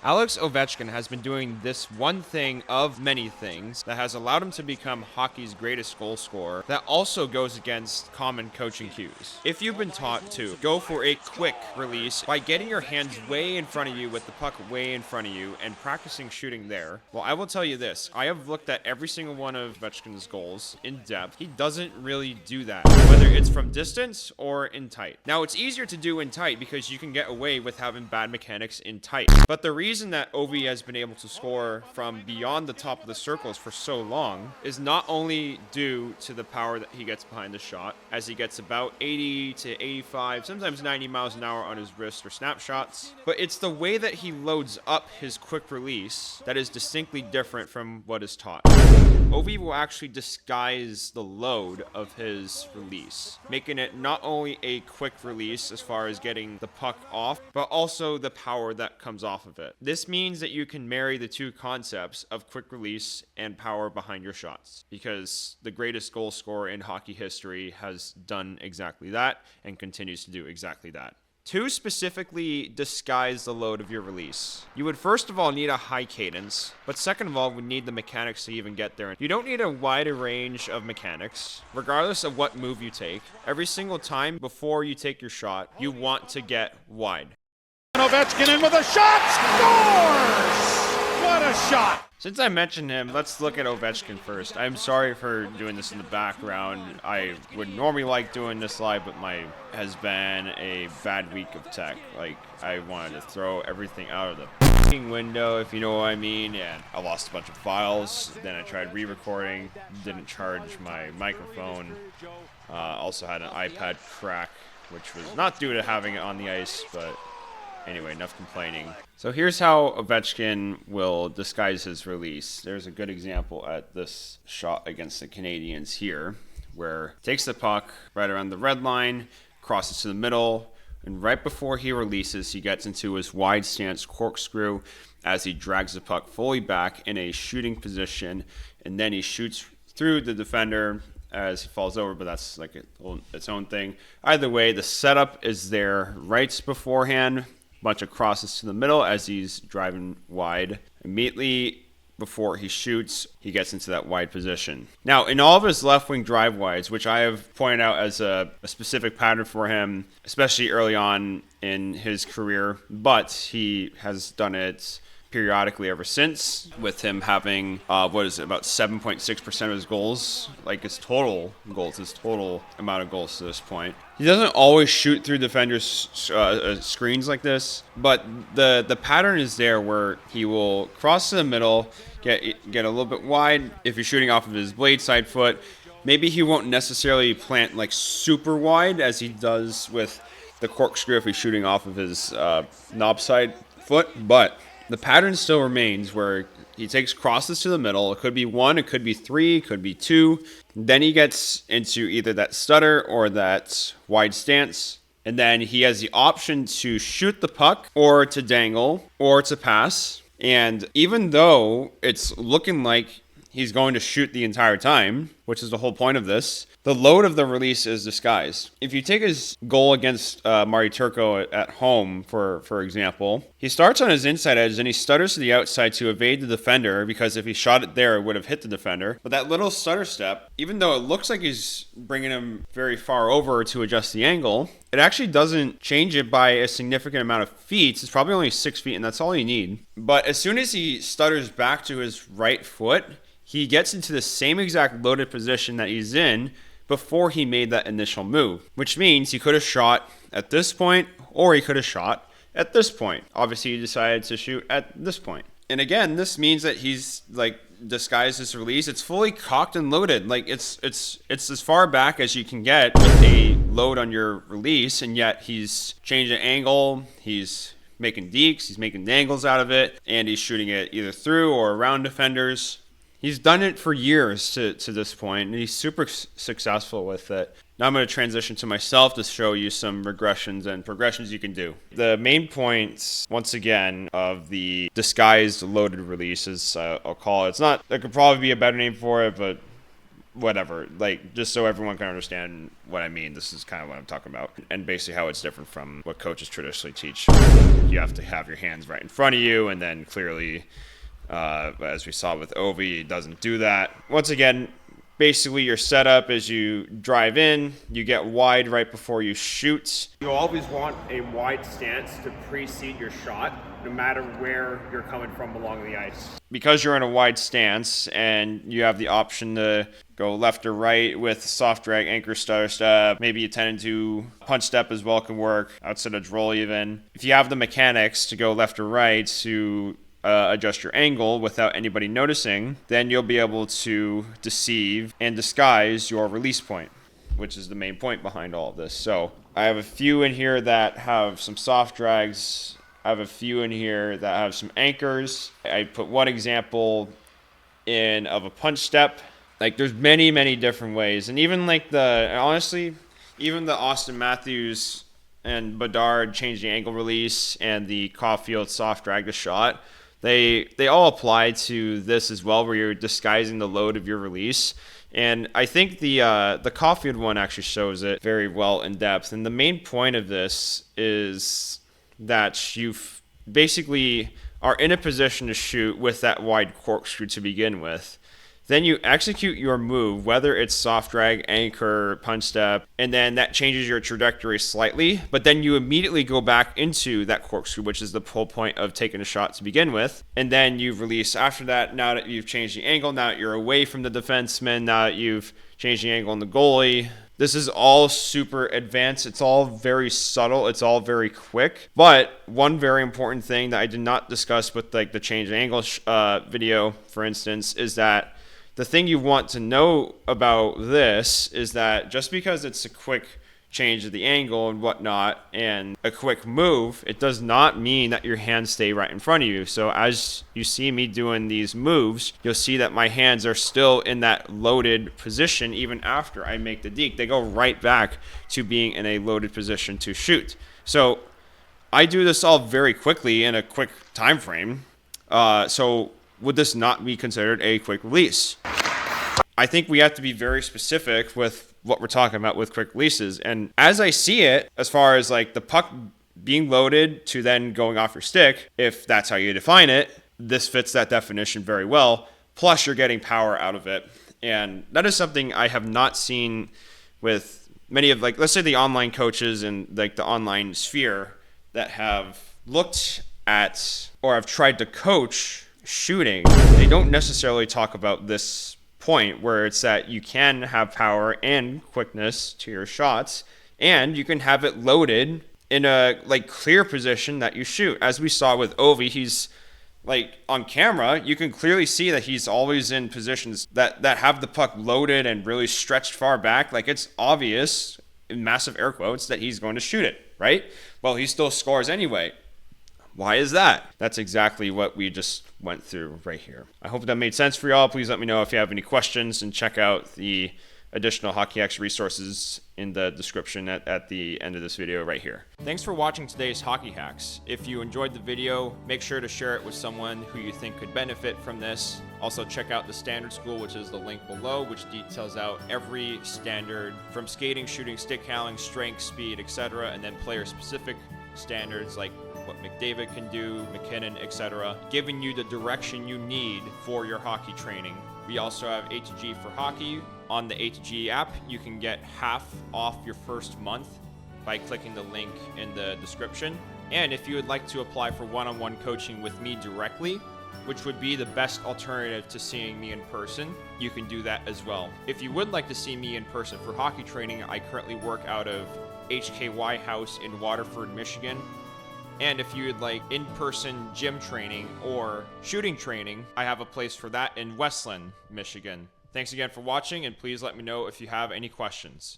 Alex Ovechkin has been doing this one thing of many things that has allowed him to become hockey's greatest goal scorer that also goes against common coaching cues. If you've been taught to go for a quick release by getting your hands way in front of you with the puck way in front of you and practicing shooting there, well, I will tell you this. I have looked at every single one of Ovechkin's goals in depth. He doesn't really do that, whether it's from distance or in tight. Now, it's easier to do in tight because you can get away with having bad mechanics in tight. But the reason that Ovi has been able to score from beyond the top of the circles for so long is not only due to the power that he gets behind the shot, as he gets about 80 to 85, sometimes 90 miles an hour on his wrist or snapshots, but it's the way that he loads up his quick release that is distinctly different from what is taught. Ovi will actually disguise the load of his release, making it not only a quick release as far as getting the puck off, but also the power that comes off of it. This means that you can marry the two concepts of quick release and power behind your shots, because the greatest goal scorer in hockey history has done exactly that and continues to do exactly that. To specifically disguise the load of your release, you would first of all need a high cadence, but second of all would need the mechanics to even get there. You don't need a wider range of mechanics, regardless of what move you take. Every single time before you take your shot, you want to get wide. Ovechkin in with a shot, scores! What a shot! Since I mentioned him, let's look at Ovechkin first. I'm sorry for doing this in the background. I would normally like doing this live, but has been a bad week of tech. Like, I wanted to throw everything out of the window, if you know what I mean, and I lost a bunch of files. Then I tried re-recording, didn't charge my microphone. Also had an iPad crack, which was not due to having it on the ice, but anyway, enough complaining. So here's how Ovechkin will disguise his release. There's a good example at this shot against the Canadiens here, where he takes the puck right around the red line, crosses to the middle, and right before he releases, he gets into his wide stance corkscrew as he drags the puck fully back in a shooting position, and then he shoots through the defender as he falls over, but that's like its own thing. Either way, the setup is there right beforehand. Bunch of crosses to the middle as he's driving wide. Immediately before he shoots, he gets into that wide position. Now, in all of his left wing drive wides, which I have pointed out as a specific pattern for him, especially early on in his career, but he has done it periodically ever since, with him having about 7.6% of his goals, like his total amount of goals to this point. He doesn't always shoot through defenders' screens like this, but the pattern is there where he will cross to the middle, get a little bit wide if you're shooting off of his blade side foot. Maybe he won't necessarily plant like super wide as he does with the corkscrew if he's shooting off of his knob side foot, but the pattern still remains where he takes crosses to the middle. It could be one, it could be three, it could be two. Then he gets into either that stutter or that wide stance. And then he has the option to shoot the puck or to dangle or to pass. And even though it's looking like he's going to shoot the entire time, which is the whole point of this, the load of the release is disguised. If you take his goal against Marty Turco at home, for example, he starts on his inside edge and he stutters to the outside to evade the defender, because if he shot it there, it would have hit the defender. But that little stutter step, even though it looks like he's bringing him very far over to adjust the angle, it actually doesn't change it by a significant amount of feet. It's probably only 6 feet, and that's all you need. But as soon as he stutters back to his right foot, he gets into the same exact loaded position that he's in before he made that initial move, which means he could have shot at this point or he could have shot at this point. Obviously, he decided to shoot at this point. And again, this means that he's like disguised his release. It's fully cocked and loaded. Like it's as far back as you can get with a load on your release, and yet he's changing angle, he's making dekes, he's making dangles out of it, and he's shooting it either through or around defenders. He's done it for years to this point, and he's super successful with it. Now I'm going to transition to myself to show you some regressions and progressions you can do. The main points, once again, of the disguised loaded releases, I'll call it. There could probably be a better name for it, but whatever, like, just so everyone can understand what I mean. This is kind of what I'm talking about, and basically how it's different from what coaches traditionally teach. You have to have your hands right in front of you, and then clearly, as we saw with Ovi, it doesn't do that. Once again, basically your setup is you drive in, you get wide right before you shoot. You always want a wide stance to precede your shot, no matter where you're coming from along the ice. Because you're in a wide stance and you have the option to go left or right with soft drag, anchor, stutter step, maybe you tend to punch step as well can work, outside edge roll even. If you have the mechanics to go left or right to adjust your angle without anybody noticing, then you'll be able to deceive and disguise your release point, which is the main point behind all of this. So I have a few in here that have some soft drags. I have a few in here that have some anchors. I put one example in of a punch step. Like, there's many, many different ways. And even like honestly, even the Austin Matthews and Bedard changing angle release and the Caulfield soft drag to shot, they all apply to this as well, where you're disguising the load of your release. And I think the Caulfield one actually shows it very well in depth. And the main point of this is that you basically are in a position to shoot with that wide corkscrew to begin with. Then you execute your move, whether it's soft drag, anchor, punch step, and then that changes your trajectory slightly. But then you immediately go back into that corkscrew, which is the whole point of taking a shot to begin with. And then you release after that. Now that you've changed the angle, now that you're away from the defenseman, now that you've changed the angle on the goalie. This is all super advanced. It's all very subtle. It's all very quick. But one very important thing that I did not discuss with like the change angle video, for instance, is that the thing you want to know about this is that just because it's a quick change of the angle and whatnot and a quick move, it does not mean that your hands stay right in front of you. So as you see me doing these moves, you'll see that my hands are still in that loaded position even after I make the deke. They go right back to being in a loaded position to shoot. So I do this all very quickly in a quick time frame. So would this not be considered a quick release? I think we have to be very specific with what we're talking about with quick releases. And as I see it, as far as like the puck being loaded to then going off your stick, if that's how you define it, this fits that definition very well. Plus you're getting power out of it. And that is something I have not seen with many of, like, let's say the online coaches and like the online sphere that have looked at or have tried to coach shooting. They don't necessarily talk about this point where it's that you can have power and quickness to your shots, and you can have it loaded in a like clear position that you shoot. As we saw with Ovi, he's like on camera, you can clearly see that he's always in positions that have the puck loaded and really stretched far back. Like, it's obvious, in massive air quotes, that he's going to shoot it, right? Well, he still scores anyway. Why is that? That's exactly what we just went through right here. I hope that made sense for y'all. Please let me know if you have any questions, and check out the additional HockeyX resources in the description at the end of this video right here. Thanks for watching today's Hockey Hacks. If you enjoyed the video, make sure to share it with someone who you think could benefit from this. Also check out the Standard School, which is the link below, which details out every standard from skating, shooting, stick handling, strength, speed, etc., and then player-specific standards like what McDavid can do, McKinnon, etc., giving you the direction you need for your hockey training. We also have A2G for hockey. On the A2G app, you can get half off your first month by clicking the link in the description. And if you would like to apply for one-on-one coaching with me directly, which would be the best alternative to seeing me in person, you can do that as well. If you would like to see me in person for hockey training, I currently work out of HKY House in Waterford, Michigan. And if you would like in-person gym training or shooting training, I have a place for that in Westland, Michigan. Thanks again for watching, and please let me know if you have any questions.